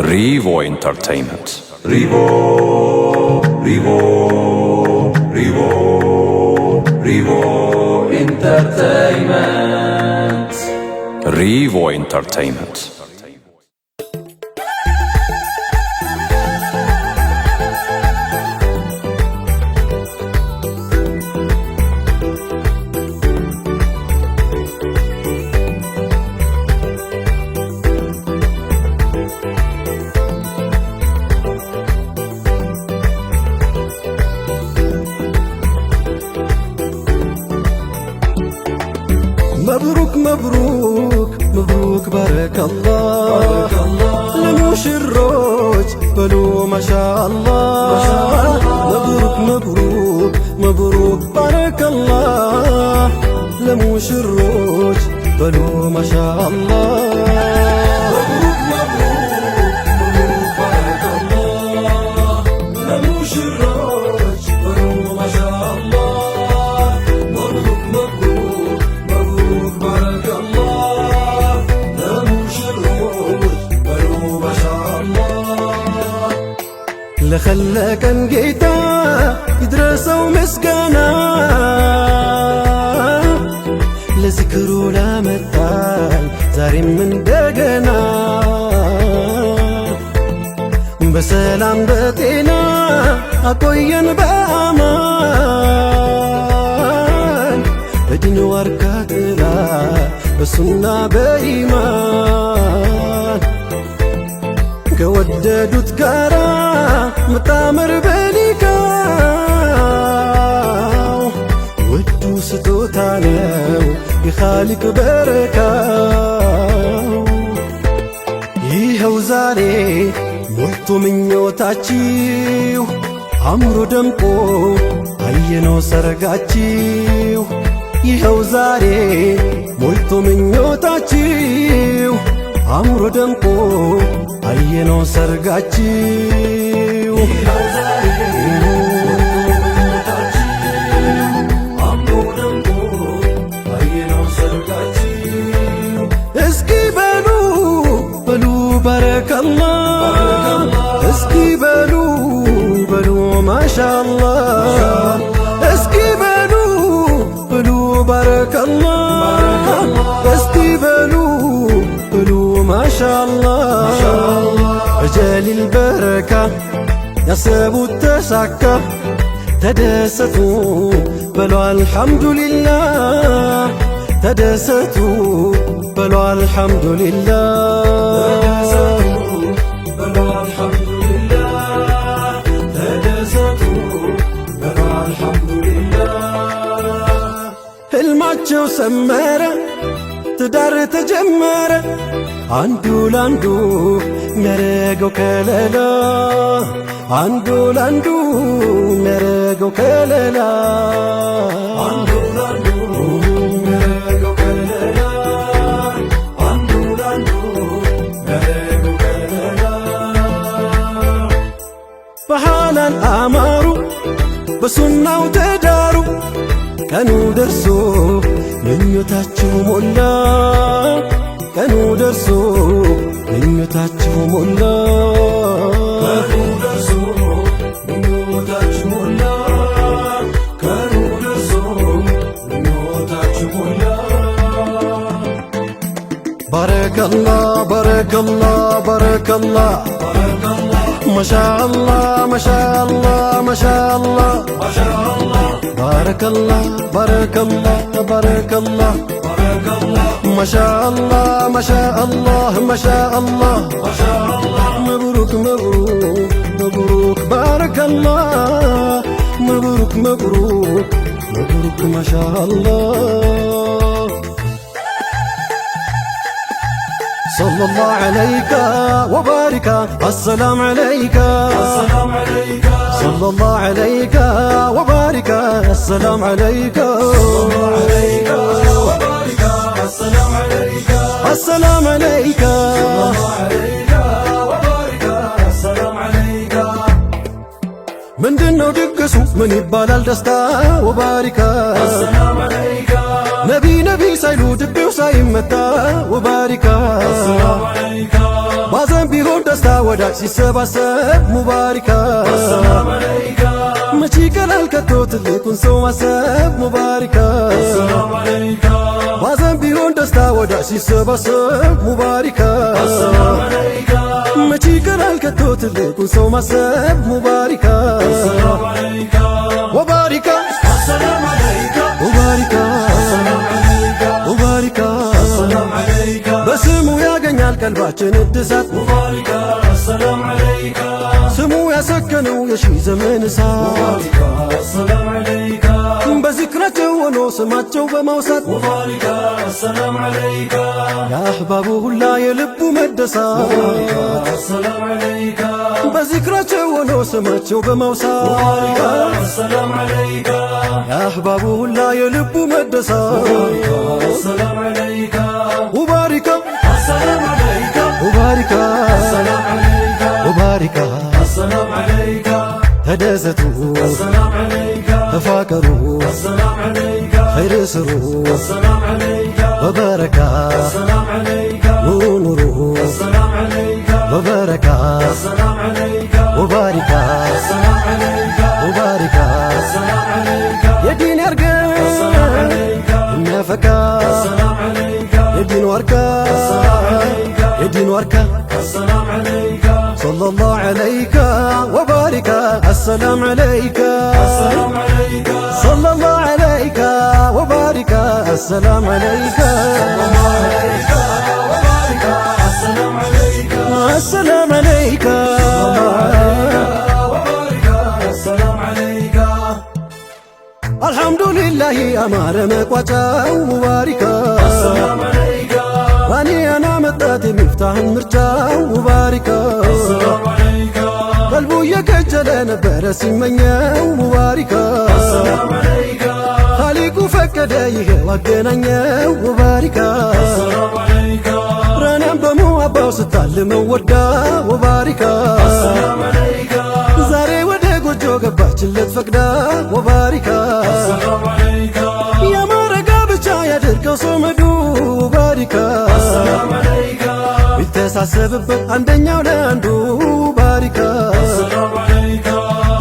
Revo Entertainment. Revo Entertainment. Revo Entertainment. مبروك مبروك مبروك بارك الله لمشروج بلو ما شاء الله مبروك مبروك مبروك بارك الله لمشروج بلو ما شاء الله لخلكن جيتا يدرسوا مسكنا لذكرو لامتال زاري من دقنا بسلام بتينا أكوين بأمان بدين وركاتلا بسنة بإيمان كوددوت كارا متامر بليكاو ودو ستوتانو يخالك بركاو يهو زاري موتو منيوتاچيو عمرو دمقو عينو سرقاچيو يهو زاري موتو منيوتاچيو عمرو دمقو አየኖ ሰርጋችሁ እስኪ በሉ በሉ ባረከላህ እስኪ በሉ በሉ ማሻአላህ እስኪ በሉ በሉ ባረከላህ እስኪ በሉ በሉ ማሻአላህ أجل البركة يصبوا التسكة تدستوا بلوا الحمد لله تدستوا بلوا الحمد لله بلوا الحمد لله تدستوا بلوا الحمد لله الماتشو سمرة تدار تجمرة አንዱ ላንዱ ሚያረገው ከለላ አንዱ ላንዱ ሚያረገው ከለላ አንዱ ላንዱ ሚያረገው ከለላ አንዱ ላንዱ ሚያረገው ከለላ በሐላል አማሩ በሱናው ተዳሩ ቀኑ ደርሶ ምኞታችሁ ሞላ ቀኑ ደርሶ ምኞታችሁ ሞላ ቀኑ ደርሶ ምኞታችሁ ሞላ ቀኑ ደርሶ ምኞታችሁ ሞላ ባረከላህ ባረከላህ ባረከላህ ማሻአላህ ማሻአላህ ማሻአላህ ባረከላህ ባረከላህ ባረከላህ ما شاء الله ما شاء الله ما شاء الله مبروك مبروك مبروك بارك الله مبروك مبروك مبروك ما شاء الله صلى الله عليك وبارك السلام عليك السلام عليك صلى الله عليك وبارك السلام عليك صلى الله عليك وبارك السلام عليك السلام عليك صلى الله عليك وبارك السلام عليك ምንድነው ድግሱ ምን ይባላል ደስታ ወባሪካ السلام عليك ነቢ ነቢ ሳይሉ ድቤው ሳይመታ ወባሪካ السلام عليك ባዘን ቢሆን ደስታ ወዳጅ ሲሰባሰብ ሙባሪካ መቼ ቀላል ከቶ ትልቁን ሰው ማሰብ ሙባሪካ ባዘን ቢሆን ደስታ ወዳጅ ሲሰባሰብ ሙባሪካ መቼ ቀላል ከቶ ትልቁን ሰው ማሰብ ሙባሪካ ወባሪካ ሙባሪካ ሙባሪካ በስሙ ያገኛል ቀልባችን እድሳት ሙባሪካ ሰላም አለይካ ስሙ ያሰከነው የሺህ ዘመን እሳት ሰላም አለይካ በዚክራቸው ሆኖ ስማቸው በማውሳት ሙባሪካ ሰላም አለይካ የአሕባቡ ሁላ የልቡ መደሳት ሰላም አለይካ በዚክራቸው ሆኖ ስማቸው በማውሳት ሙባሪካ ሰላም አለይካ የአሕባቡ ሁላ የልቡ መደሳት ሰላም አለይካ ሙባሪካ ሰላም አለይካ ሙባሪካ ሰላም አለይካ ሙባሪካ ሰላም አለይካ ተደሰቱ ሰላም አለይካ ተፋቀሩ ሰላም አለይካ ኸይር ስሩ ሰላም አለይካ በበረካ ሰላም አለይካ ኑሩ ሰላም አለይካ በበረካ ሰላም አለይካ ሙባሪካ ሰላም አለይካ ሙባሪካ ሰላም አለይካ የዲን ያርገን የሚያፈካ ሰላም አለይካ የዲን ዋርካ የዲን ዋርካ ሰላም አለይካ ሰለላሁ ዐለይካ ወባሪካ አሰላም አለይካ ሰለላሁ ዐለይካ ወባሪካ አሰላም አለይካ አሰላም አለይካ አልሐምዱሊላህ አማረ መቋጫው ሙባሪካ ባኒያና መጣት የሚፍታህን ምርጫው ሙባሪካ ቀልቡ እየከጀለ ነበረ ሲመኘው ሙባሪካ ኻሊቁ ፈቀደ ይሄው አገናኘው ሙባሪካ ረናም በሙአባው ስታልመው ወዳ ሙባሪካ ዛሬ ወደ ጎጆ ገባችለት ፈቅዳ ሙባሪካ ያማረ ጋብቻ ያድርገው ሶመዱ ሙባሪካ ቢተሳሰብበት አንደኛው ለአንዱ ባሪካ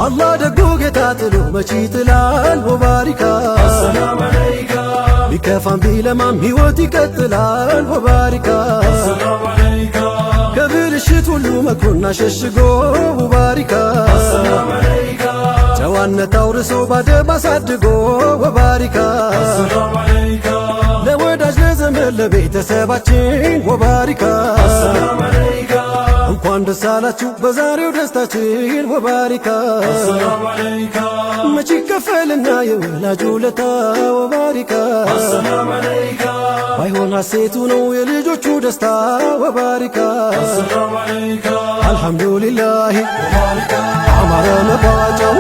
አላህ ደጉ ጌታ ጥሎ መቼ ይጥላል ሙባሪካ ቢከፋም ቢለማም ሕይወት ይቀጥላል ሙባሪካ ከብልሽት ሁሉ መክሮና ሸሽጎ ሙባሪካ ጨዋነት አውርሶ ባደብ አሳድጎ ወባሪካ ለወዳጅ ለዘመድ ለቤተሰባችን ወባሪካ እንኳን ደስ አላችሁ በዛሬው ደስታችን ወባሪካ መቼ ይከፈልና የወላጅ ውለታ ወባሪካ ባይሆን ሐሴቱ ነው የልጆቹ ደስታ ወባሪካ አልሐምዱሊላህ አማረ መቋጫው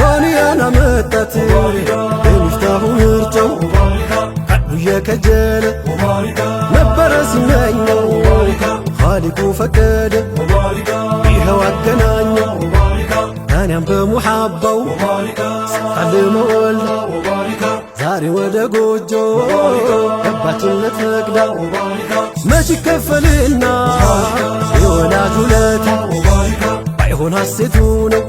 ዋንያን አመጣት የሚፍታሁ ምርጫው ቀዱ የከጀለ ነበረ ሲመኘው ኻሊቁ ፈቀደ ይኸው አገናኘው እኛም በሙሐባው ስታልመው ወልዳ ዛሬ ወደ ጎጆ ገባችለት ፈቅዳ መች ይከፈልና የወላጅ ውለታ ባይሆን ሐሴቱ ነው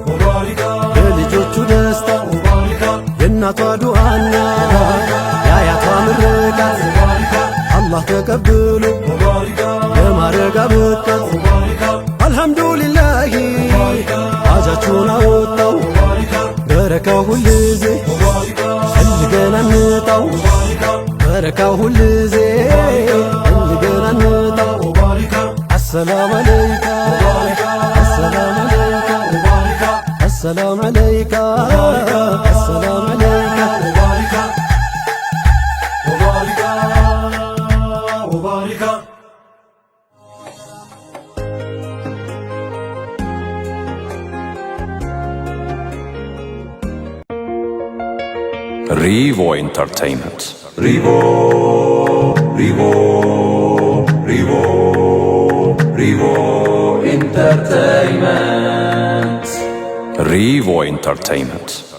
የልጆቹ ደስታ የእናቷ ዱዓና የአያቷ ምርቃት አላህ ተቀብሎ የማረጋ ብቃት አልሐምዱሊላህ አዛችሁን አወጣው በረካው ሁልጊዜ ፈልገን አንጣው በረካው ሁልጊዜ ፈልገን አንጣው አሰላም አለይካ አሰላም አለይካ አሰላም አለይካ አሰላም አለይካ Rivo Entertainment. Rivo Entertainment. Rivo Entertainment.